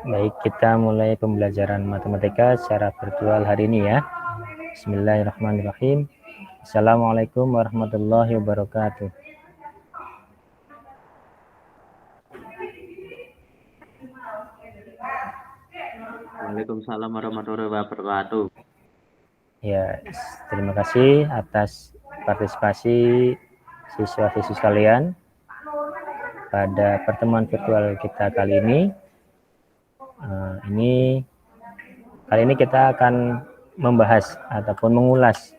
Baik, kita mulai pembelajaran matematika secara virtual hari ini ya. Bismillahirrahmanirrahim. Assalamualaikum warahmatullahi wabarakatuh. Waalaikumsalam warahmatullahi wabarakatuh. Ya, terima kasih atas partisipasi siswa-siswi sekalian pada pertemuan virtual kita kali ini. Kali ini kita akan membahas ataupun mengulas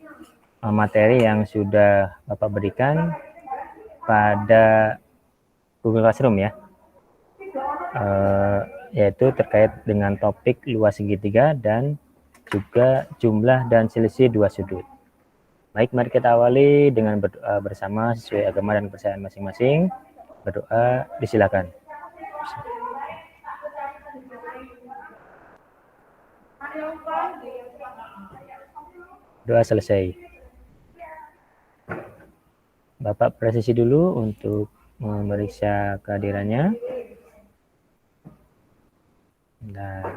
materi yang sudah Bapak berikan pada Google Classroom ya, yaitu terkait dengan topik luas segitiga dan juga jumlah dan selisih dua sudut. Baik, mari kita awali dengan berdoa bersama sesuai agama dan kepercayaan masing-masing. Berdoa, disilakan. Doa selesai. Bapak presisi dulu untuk memeriksa kehadirannya. Dan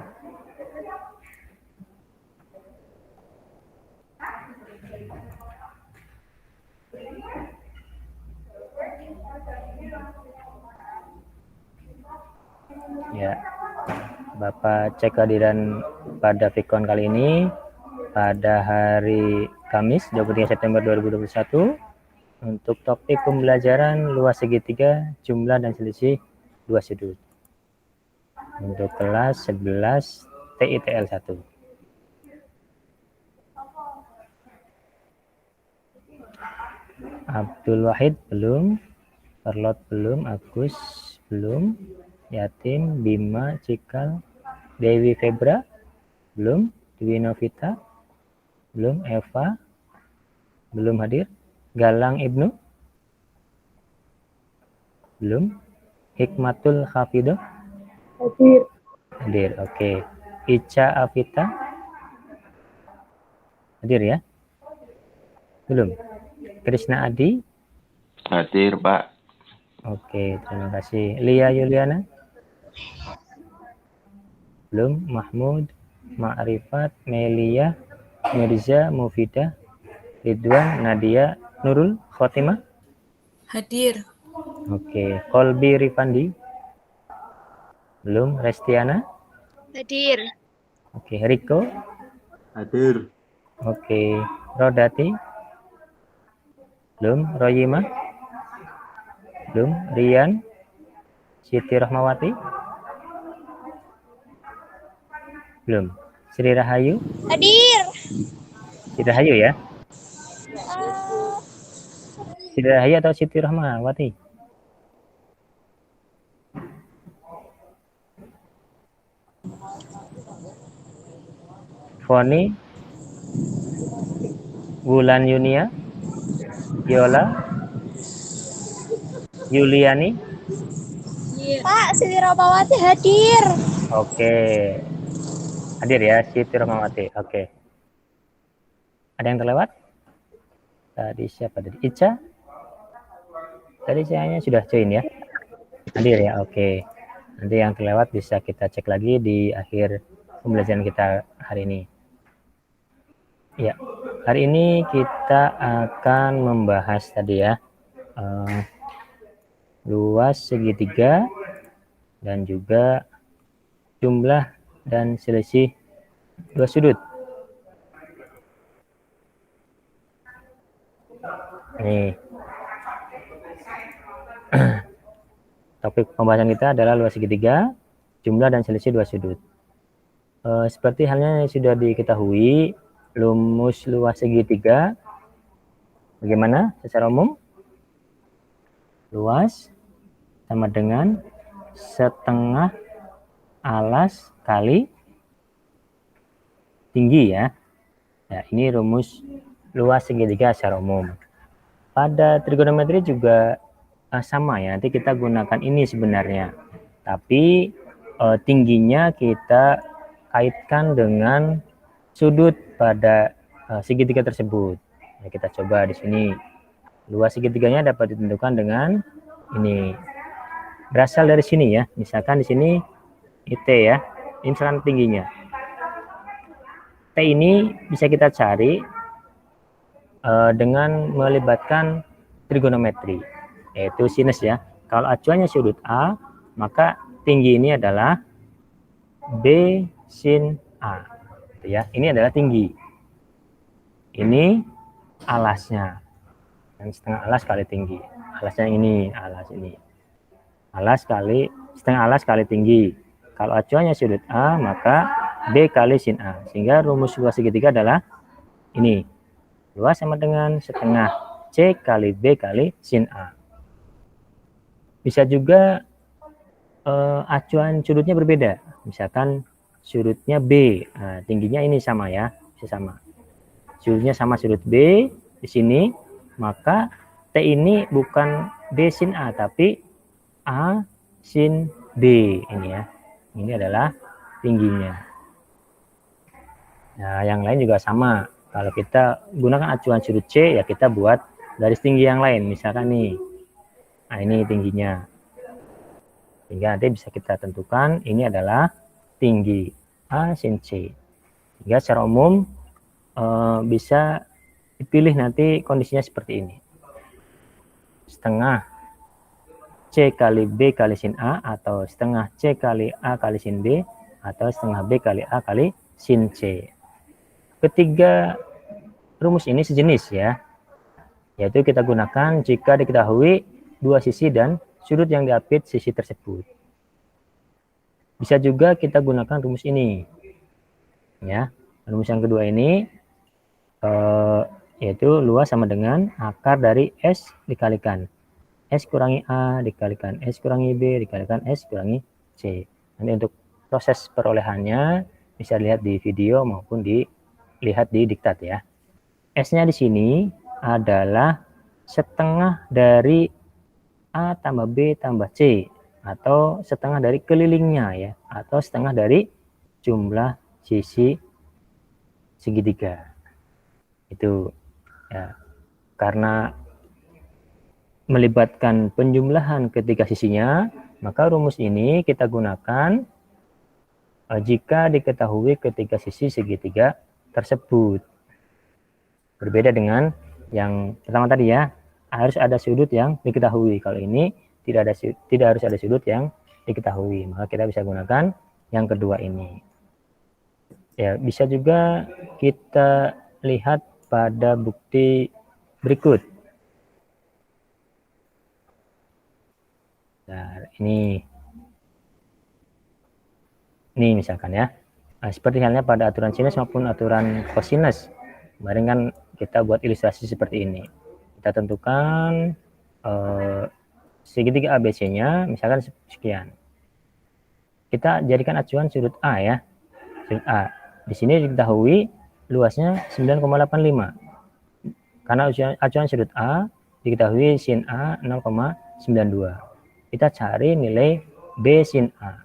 ya, Bapak cek kehadiran pada Vicon kali ini pada hari Kamis 23 September 2021 untuk topik pembelajaran luas segitiga, jumlah dan selisih dua sudut untuk kelas 11 TITL 1. Abdul Wahid belum, Perlot belum, Agus belum, Yatim, Bima, Cikal, Dewi Febra belum, Dwi Novita belum, Eva belum hadir, Galang Ibnu belum, Hikmatul Hafidah hadir. Oke. Ica Afita hadir ya? Belum. Krisna Adi Hadir, Pak. Oke, terima kasih. Lia Yuliana belum. Mahmud, Ma'rifat, Melia, Mirza, Mufidah, Ridwan, Nadia, Nurul, Khotimah hadir. Oke. Kolbi Rifandi belum. Restiana hadir. Oke. Riko Hadir. Oke. Rodati belum. Royima belum. Rian, Siti Rahmawati belum. Sri Rahayu Hadir. Sri Rahayu ya? Sri Rahayu atau Siti Rahmawati? Foni, Wulan Yunia, Yola, Yuliani. Pak, Siti Rahmawati hadir. Oke. Hadir ya, Siti Rahmawati. Oke. Ada yang terlewat? Tadi siapa tadi? Ica? Tadi saya sudah join ya? Hadir ya, oke. Nanti yang terlewat bisa kita cek lagi di akhir pembelajaran kita hari ini. Ya, hari ini kita akan membahas tadi ya, luas segitiga dan juga jumlah dan selisih dua sudut. Nih, topik pembahasan kita adalah luas segitiga, jumlah dan selisih dua sudut. Seperti halnya yang sudah diketahui, rumus luas segitiga bagaimana secara umum? Luas sama dengan setengah alas kali tinggi ya. Nah, ini rumus luas segitiga secara umum. Pada trigonometri juga sama ya. Nanti kita gunakan ini sebenarnya. Tapi tingginya kita kaitkan dengan sudut pada segitiga tersebut. Nah, kita coba di sini. Luas segitiganya dapat ditentukan dengan ini. Berasal dari sini ya. Misalkan di sini IT ya. Ini misalkan tingginya. T ini bisa kita cari dengan melibatkan trigonometri, yaitu sinus ya. Kalau acuannya sudut A, maka tinggi ini adalah B sin A. Ya, ini adalah tinggi. Ini alasnya. Dan setengah alas kali tinggi. Alasnya ini, alas ini. Alas kali setengah alas kali tinggi. Kalau acuannya sudut A, maka B kali sin A. Sehingga rumus luas segitiga adalah ini. Luas sama dengan setengah C kali B kali sin A. Bisa juga acuan sudutnya berbeda. Misalkan sudutnya B, nah, tingginya ini sama ya, bisa sama. Sudutnya sama sudut B di sini, maka T ini bukan B sin A, tapi A sin B ini ya. Ini adalah tingginya. Nah, yang lain juga sama. Kalau kita gunakan acuan sudut C, ya kita buat garis tinggi yang lain. Misalkan nih, nah ini tingginya. Sehingga nanti bisa kita tentukan ini adalah tinggi A sin C. Sehingga secara umum bisa dipilih nanti kondisinya seperti ini. Setengah C kali B kali sin A, atau setengah C kali A kali sin B, atau setengah B kali A kali sin C. Ketiga rumus ini sejenis ya, yaitu kita gunakan jika diketahui dua sisi dan sudut yang diapit sisi tersebut. Bisa juga kita gunakan rumus ini ya. Rumus yang kedua ini yaitu luas sama dengan akar dari S dikalikan S kurangi A dikalikan S kurangi B dikalikan S kurangi C. Nanti untuk proses perolehannya bisa dilihat di video maupun dilihat di diktat ya. S-nya di sini adalah setengah dari A tambah B tambah C, atau setengah dari kelilingnya ya, atau setengah dari jumlah sisi segitiga. Itu ya, karena melibatkan penjumlahan ketiga sisinya, maka rumus ini kita gunakan jika diketahui ketiga sisi segitiga tersebut. Berbeda dengan yang pertama tadi ya, harus ada sudut yang diketahui. Kalau ini tidak harus ada sudut yang diketahui, maka kita bisa gunakan yang kedua ini. Ya, bisa juga kita lihat pada bukti berikut. Nah, ini misalkan ya. Nah, seperti halnya pada aturan sinus maupun aturan kosinus. Kemarin kan kita buat ilustrasi seperti ini. Kita tentukan segitiga ABC-nya, misalkan sekian. Kita jadikan acuan sudut A ya. Sudut A. Di sini diketahui luasnya 9,85. Karena acuan sudut A diketahui sin A 0,92. Kita cari nilai B sin A.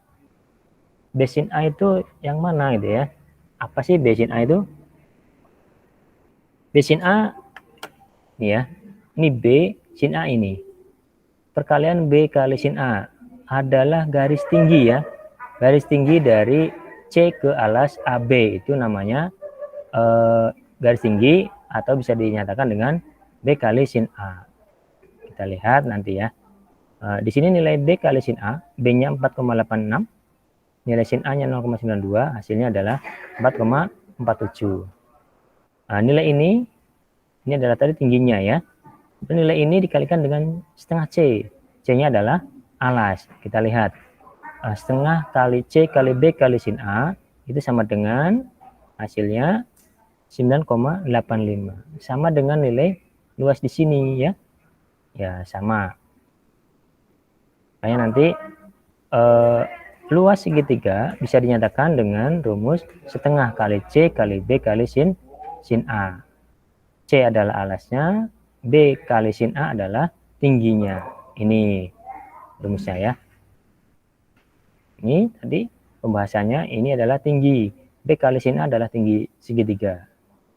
B sin A itu yang mana gitu ya? Apa sih B sin A itu? B sin A ini ya. Ini B sin A ini. Perkalian B kali sin A adalah garis tinggi ya. Garis tinggi dari C ke alas AB, itu namanya garis tinggi, atau bisa dinyatakan dengan B kali sin A. Kita lihat nanti ya. Di sini nilai B kali sin A, B-nya 4,86, nilai sin A-nya 0,92, hasilnya adalah 4,47. Nah, nilai ini adalah tadi tingginya ya. Nilai ini dikalikan dengan setengah C. C-nya adalah alas. Kita lihat. Setengah kali C kali B kali sin A itu sama dengan hasilnya 9,85. Sama dengan nilai luas di sini ya. Ya, sama. Makanya nanti luas segitiga bisa dinyatakan dengan rumus setengah kali C kali B kali sin A. C adalah alasnya, B kali sin A adalah tingginya. Ini rumusnya ya. Ini tadi pembahasannya, ini adalah tinggi. B kali sin A adalah tinggi segitiga.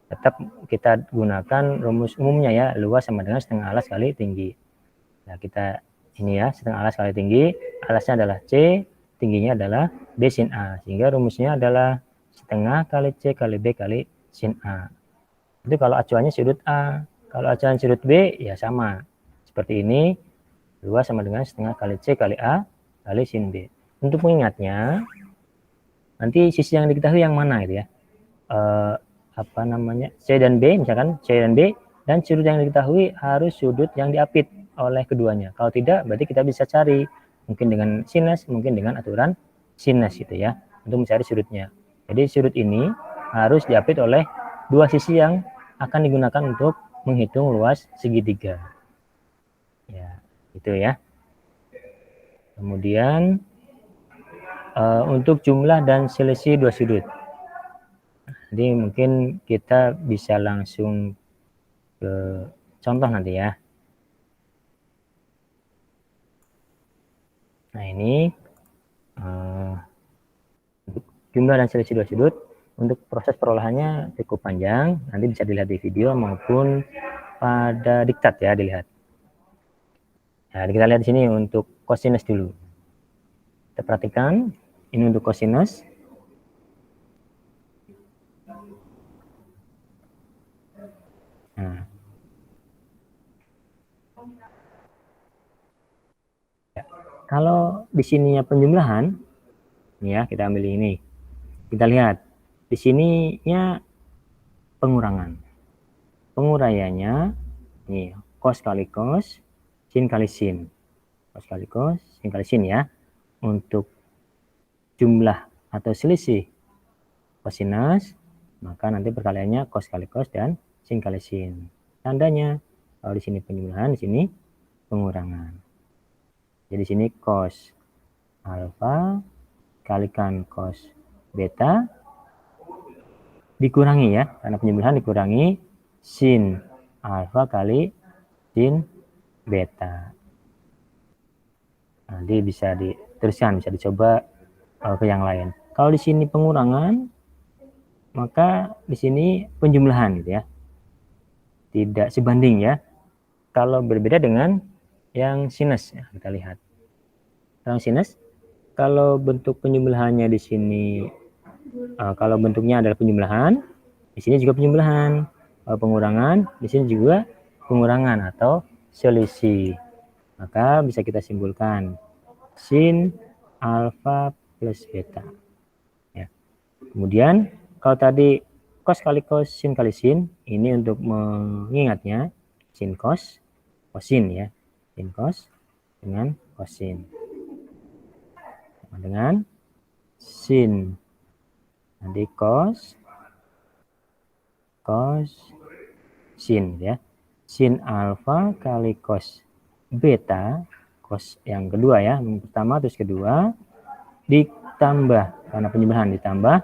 Tetap kita gunakan rumus umumnya ya, luas sama dengan setengah alas kali tinggi. Nah, kita ini ya, setengah alas kali tinggi, alasnya adalah C, tingginya adalah B sin A. Sehingga rumusnya adalah setengah kali C kali B kali sin A. Itu kalau acuannya sudut A. Kalau acuan sudut B ya sama. Seperti ini, 2 sama dengan setengah kali C kali A kali sin B. Untuk mengingatnya, nanti sisi yang diketahui yang mana gitu ya. C dan B, misalkan C dan B, dan sudut yang diketahui harus sudut yang diapit oleh keduanya. Kalau tidak, berarti kita bisa cari mungkin dengan sinus, mungkin dengan aturan sinus gitu ya, untuk mencari sudutnya. Jadi sudut ini harus diapit oleh dua sisi yang akan digunakan untuk menghitung luas segitiga. Ya, itu ya. Kemudian untuk jumlah dan selisih dua sudut. Jadi mungkin kita bisa langsung ke contoh nanti ya. Nah ini jumlah dan selisih dua sudut. Untuk proses perolahannya cukup panjang, nanti bisa dilihat di video maupun pada diktat ya, dilihat. Nah, kita lihat di sini untuk kosinus dulu. Kita perhatikan, ini untuk kosinus. Nah. Ya. Kalau di sininya penjumlahan, ya kita ambil ini. Kita lihat di sininya pengurangan. Penguraiannya nih cos kali cos, sin kali sin. Cos kali cos, sin kali sin ya. Untuk jumlah atau selisih kosinus, maka nanti perkaliannya cos kali cos dan sin kali sin. Tandanya kalau di sini penjumlahan, di sini pengurangan. Jadi di sini cos alfa kalikan cos beta dikurangi ya, karena penjumlahan dikurangi sin alfa kali sin beta. Nanti bisa diteruskan, bisa dicoba ke yang lain. Kalau di sini pengurangan, maka di sini penjumlahan gitu ya. Tidak sebanding ya. Kalau berbeda dengan yang sinus ya, kita lihat. Yang sinus, kalau bentuk penjumlahannya di sini, kalau bentuknya adalah penjumlahan, di sini juga penjumlahan. Kalau pengurangan, di sini juga pengurangan atau selisih. Maka bisa kita simpulkan sin alfa plus beta. Ya. Kemudian kalau tadi cos kali cos, sin kali sin, ini untuk mengingatnya sin cos, kosin ya, sin cos dengan kosin, sama dengan sin nanti cos sin ya, sin alfa kali cos beta, cos yang kedua ya, yang pertama terus kedua, ditambah karena penjumlahan ditambah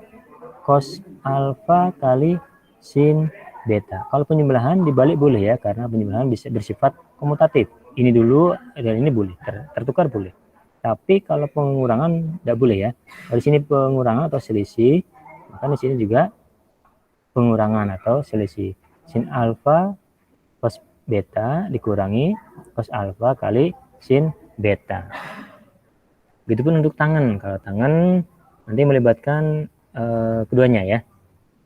cos alfa kali sin beta. Kalau penjumlahan dibalik boleh ya, karena penjumlahan bisa bersifat komutatif. Ini dulu dan ini boleh, tertukar boleh. Tapi kalau pengurangan tidak boleh ya. Kalau di sini pengurangan atau selisih, maka di sini juga pengurangan atau selisih. Sin alfa cos beta dikurangi cos alfa kali sin beta. Begitupun untuk tangen. Kalau tangen nanti melibatkan keduanya ya.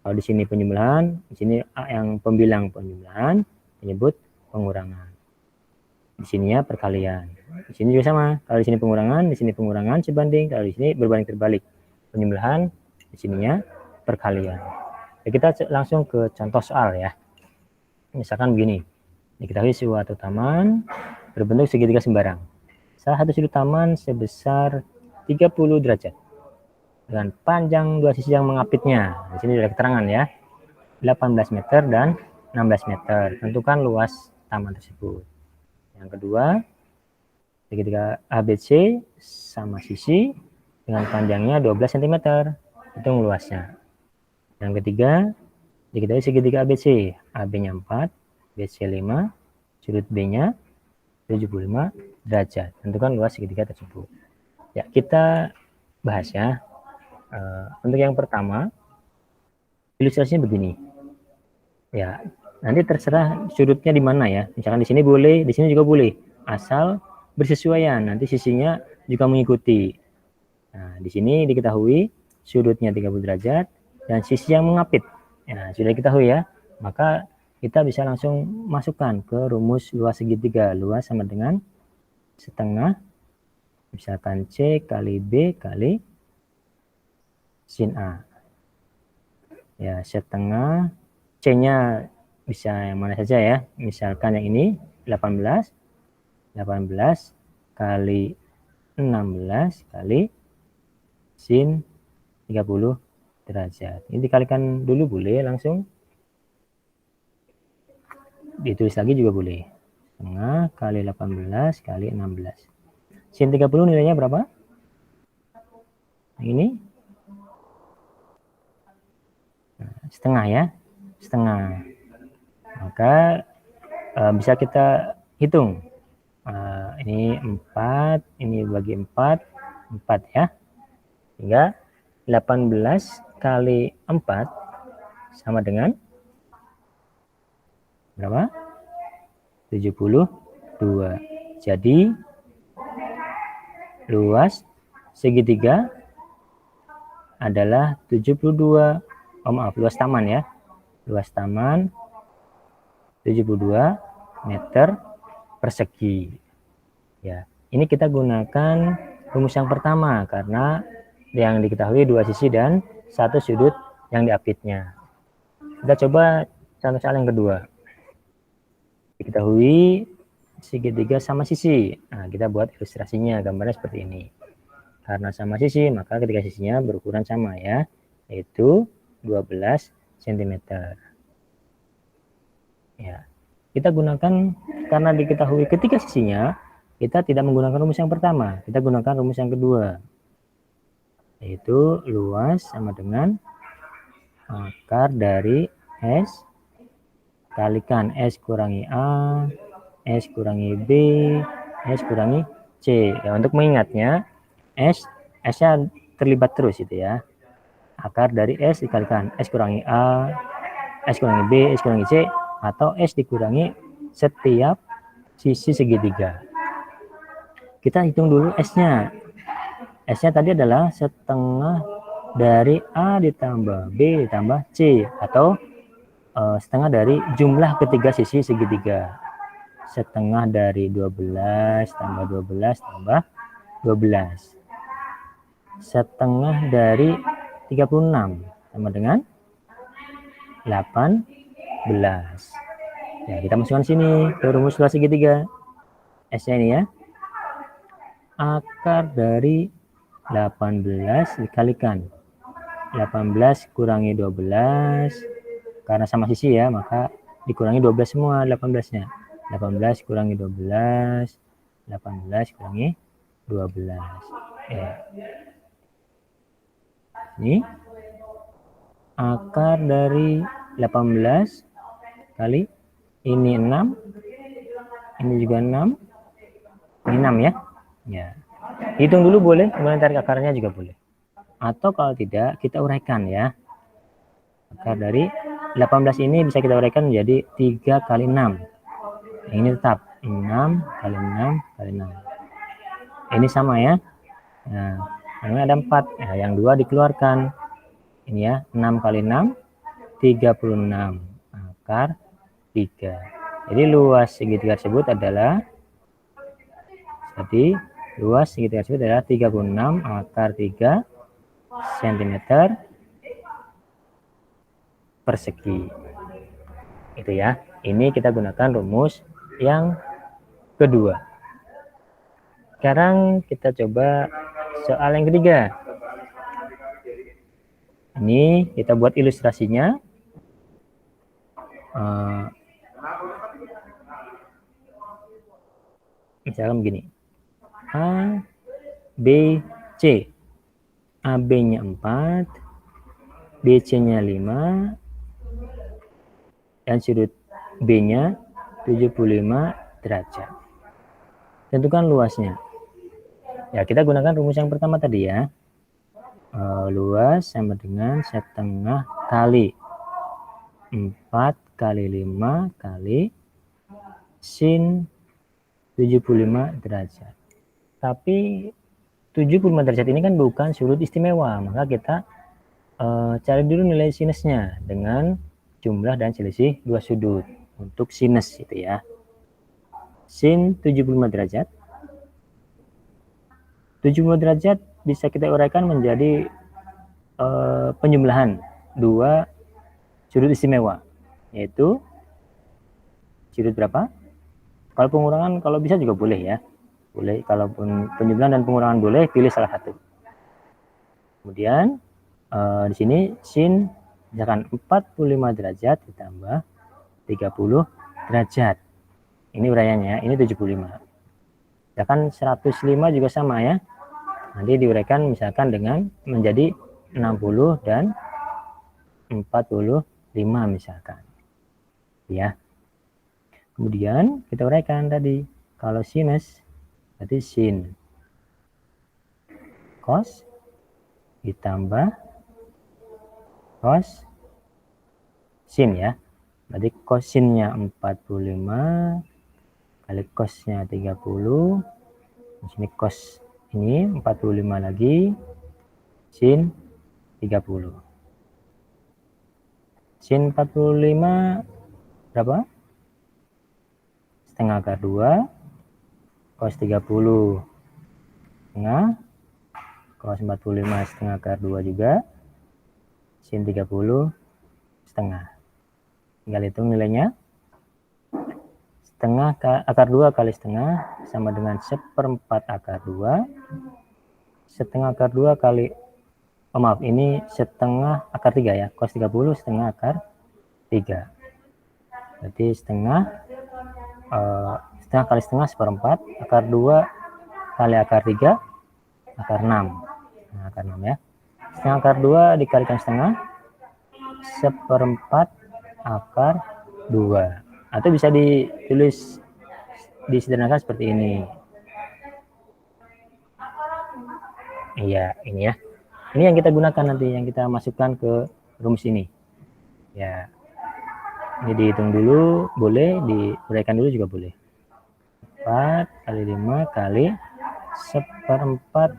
Kalau di sini penjumlahan, di sini yang pembilang penjumlahan menyebut pengurangan. Di sininya perkalian. Di sini juga sama. Kalau di sini pengurangan sebanding. Kalau di sini berbanding terbalik. Penjumlahan, di sininya perkalian. Ya, kita langsung ke contoh soal ya. Misalkan begini. Diketahui suatu taman berbentuk segitiga sembarang. Salah satu sudut taman sebesar 30 derajat. Dengan panjang dua sisi yang mengapitnya. Di sini ada keterangan ya. 18 meter dan 16 meter. Tentukan luas taman tersebut. Yang kedua, segitiga ABC sama sisi dengan panjangnya 12 cm. Hitung luasnya. Yang ketiga, diketahui segitiga ABC. AB-nya 4, BC 5, sudut B-nya 75 derajat. Tentukan luas segitiga tersebut. Ya, kita bahas ya. Untuk yang pertama, ilustrasinya begini. Ya, nanti terserah sudutnya di mana ya. Misalkan di sini boleh, di sini juga boleh. Asal bersesuaian. Nanti sisinya juga mengikuti. Nah, di sini diketahui sudutnya 30 derajat dan sisi yang mengapit. Nah, sudah diketahui ya. Maka kita bisa langsung masukkan ke rumus luas segitiga. Luas sama dengan setengah, misalkan C kali B kali sin A. Ya, setengah, C-nya bisa yang mana saja ya. Misalkan yang ini 18 kali 16 kali sin 30 derajat. Ini dikalikan dulu boleh langsung. Ditulis lagi juga boleh. Setengah kali 18 kali 16. Sin 30 nilainya berapa? Ini setengah ya. Setengah. Maka bisa kita hitung. Ini 4, ini bagi 4 ya. Sehingga 18 kali 4 sama dengan berapa? 72. Jadi luas segitiga adalah 72. Maaf, luas taman ya. Luas taman 72 meter persegi. Ya, ini kita gunakan rumus yang pertama karena yang diketahui dua sisi dan satu sudut yang diapitnya. Kita coba contoh soal yang kedua. Diketahui segitiga sama sisi. Nah, kita buat ilustrasinya, gambarnya seperti ini. Karena sama sisi, maka ketika sisinya berukuran sama ya, yaitu 12 cm. Ya, kita gunakan karena diketahui ketiga sisinya, kita tidak menggunakan rumus yang pertama, kita gunakan rumus yang kedua, yaitu luas sama dengan akar dari S kalikan S kurangi A, S kurangi B, S kurangi C. Ya, untuk mengingatnya, S-nya terlibat terus itu ya. Akar dari S dikalikan S kurangi A, S kurangi B, S kurangi C, atau S dikurangi setiap sisi segitiga. Kita hitung dulu S-nya. S-nya tadi adalah setengah dari A ditambah B ditambah C, atau setengah dari jumlah ketiga sisi segitiga. Setengah dari 12 tambah 12 tambah 12. Setengah dari 36 sama dengan 18. Ya, kita masukkan sini ke rumus luas segitiga. S-nya ini ya. Akar dari 18 dikalikan 18 kurangi 12, karena sama sisi ya, maka dikurangi 12 semua 18-nya. 18 kurangi 12, 18 kurangi 12. Ya. Ini akar dari 18 kali ini 6, ini juga 6, ini 6 ya. Ya. Hitung dulu boleh, kemudian tarik akarnya juga boleh. Atau kalau tidak, kita uraikan ya. Akar dari 18 ini bisa kita uraikan menjadi 3 kali 6. Yang ini tetap 6 kali 6 kali 6. Ini sama ya. Nah, ini ada 4. Nah, yang 2 dikeluarkan. Ini ya, 6 kali 6 36. Akar 3. Jadi luas segitiga tersebut adalah luas segitiga tersebut adalah 36 akar 3 cm persegi. Itu ya. Ini kita gunakan rumus yang kedua. Sekarang kita coba soal yang ketiga. Ini kita buat ilustrasinya. Misalnya begini. A, B, C. AB-nya 4, BC-nya 5, dan sudut B-nya 75 derajat. Tentukan luasnya. Ya, kita gunakan rumus yang pertama tadi ya. Luas sama dengan setengah kali 4 kali 5 kali sin 75 derajat. Tapi 75 derajat ini kan bukan sudut istimewa, maka kita cari dulu nilai sinusnya dengan jumlah dan selisih dua sudut untuk sinus itu ya. Sin 75 derajat. 75 derajat bisa kita uraikan menjadi penjumlahan dua sudut istimewa, yaitu sudut berapa? Kalau pengurangan kalau bisa juga boleh ya. Boleh, kalaupun penjumlahan dan pengurangan boleh, pilih salah satu. Kemudian di sini sin misalkan 45 derajat ditambah 30 derajat. Ini uraiannya, ini 75. Misalkan 105 juga sama ya. Nanti diuraikan misalkan dengan menjadi 60 dan 45 misalkan. Ya. Kemudian kita uraikan tadi. Kalau sinus berarti sin cos ditambah cos sin ya. Berarti cosinnya 45 kali cosnya 30. Di sini cos ini 45 lagi sin 30. Sin 45 berapa? Setengah akar 2 cos 30 setengah cos 45 setengah akar 2 juga sin 30 setengah. Tinggal hitung nilainya. Setengah akar 2 kali setengah sama dengan 1/4 akar 2. Setengah akar 2 kali maaf, ini setengah akar 3 ya. Cos 30 setengah akar 3. Berarti setengah kali setengah 1/4 akar 2 kali akar 3 akar 6. Nah, akar 6 ya. Setengah akar 2 dikalikan setengah 1/4 akar 2. Atau bisa ditulis disederhanakan seperti ini. Iya, ini ya. Ini yang kita gunakan nanti, yang kita masukkan ke rumus ini. Ya. Ini dihitung dulu, boleh, diuraikan dulu juga boleh. 4 kali 5 kali 1/4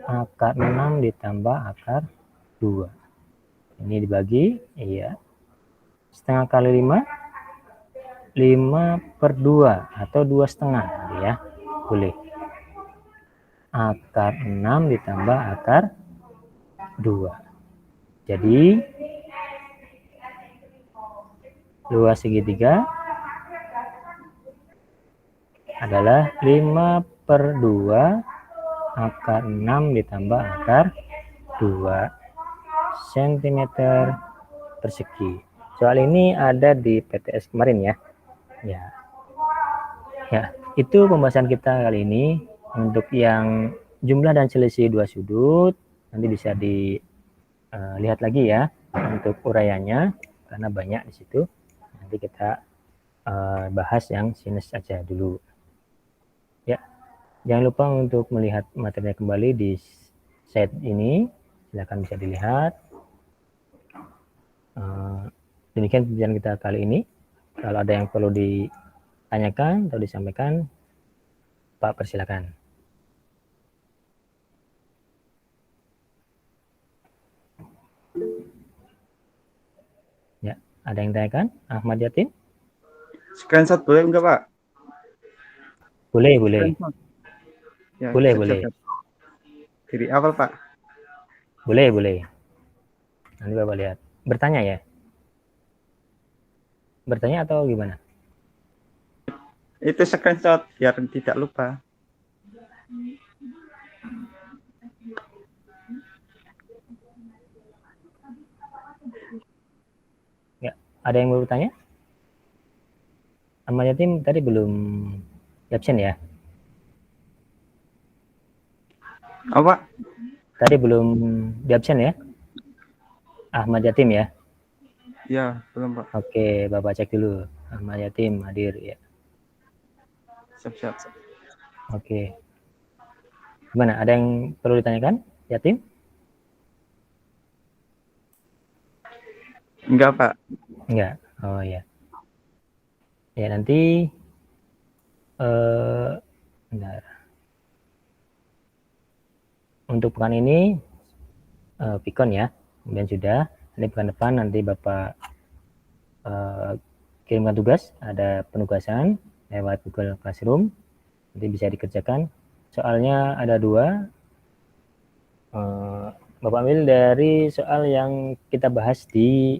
akar 6 ditambah akar 2. Ini dibagi, iya. Setengah kali 5, 5/2 atau 2,5 ya, boleh. Akar 6 ditambah akar 2. Jadi, luas segitiga adalah 5/2 akar 6 ditambah akar 2 cm persegi. Soal ini ada di PTS kemarin ya. Ya, itu pembahasan kita kali ini. Untuk yang jumlah dan selisih dua sudut nanti bisa dilihat lagi ya untuk uraiannya karena banyak di situ. Nanti kita bahas yang sinus saja dulu. Ya, jangan lupa untuk melihat materinya kembali di slide ini. Silakan bisa dilihat. Demikian pembelajaran kita kali ini. Kalau ada yang perlu ditanyakan atau disampaikan, Pak, persilakan. Ya, ada yang tanyakan? Ahmad Yatin? Screenshot boleh enggak, Pak? Boleh. Ya, Boleh. Dari awal, Pak. Boleh. Nanti Bapak lihat. Bertanya ya? Bertanya atau gimana? Itu screenshot biar tidak lupa. Ya, ada yang mau bertanya? Ahmad Yatim tadi belum absen ya? Apa? Tadi belum di absen ya? Ahmad Yatim ya? Ya, belum, Pak. Oke, Bapak cek dulu. Ahmad Yatim hadir ya. Siap. Oke. Gimana? Ada yang perlu ditanyakan, Yatim? Enggak, Pak. Enggak. Oh ya. Ya nanti bentar. untuk pekan ini Pikon ya. Kemudian sudah, ini pekan depan nanti Bapak kirimkan tugas, ada penugasan lewat Google Classroom, nanti bisa dikerjakan. Soalnya ada 2. Bapak ambil dari soal yang kita bahas di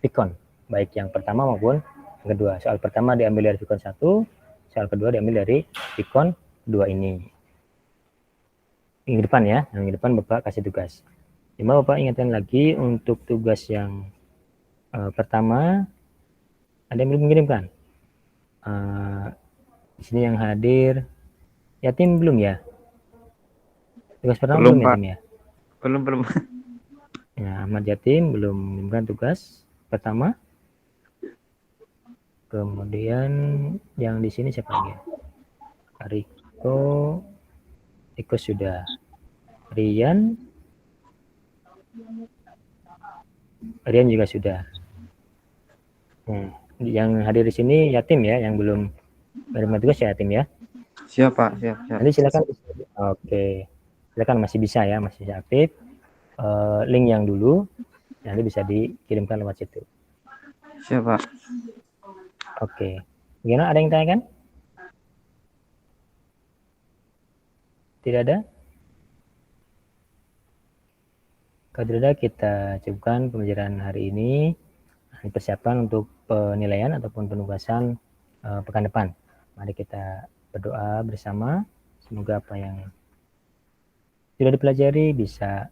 Pikon, baik yang pertama maupun yang kedua. Soal pertama diambil dari Pikon 1, soal kedua diambil dari Pikon 2 ini. Minggu depan ya, minggu depan Bapak kasih tugas. Cuma Bapak ingatkan lagi untuk tugas yang pertama, ada yang belum mengirimkan. Di sini yang hadir, Yatim belum ya? Tugas pertama belum Pak. Yatim ya? Belum. Ya, Ahmad Yatim belum mengirimkan tugas pertama. Kemudian yang di sini siapa lagi? Riko sudah. Rian juga sudah. Yang hadir di sini Yatim ya, yang belum menerima tugas ya Yatim ya. Siap, Pak. Siap. Nanti silakan. Oke. Silakan, masih bisa ya, masih bisa aktif. Link yang dulu nanti bisa dikirimkan lewat situ. Siap, Pak. Oke. Gimana, ada yang tanyakan? Tidak ada? Kalau tidak ada, kita cukupkan pembelajaran hari ini. Persiapan untuk penilaian ataupun penugasan pekan depan. Mari kita berdoa bersama. Semoga apa yang sudah dipelajari bisa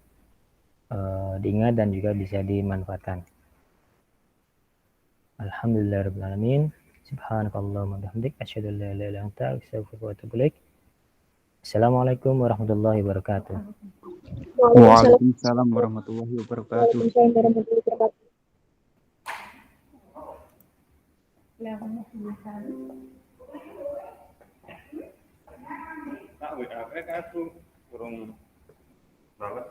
diingat dan juga bisa dimanfaatkan. Alhamdulillahirabbil alamin. Subhanakallahumma bihamdik asyhadu an la ilaha illa anta astaghfiruka wa atubu ilaik. Assalamualaikum warahmatullahi wabarakatuh. Waalaikumsalam warahmatullahi wabarakatuh. Tak WA kan kurang banget.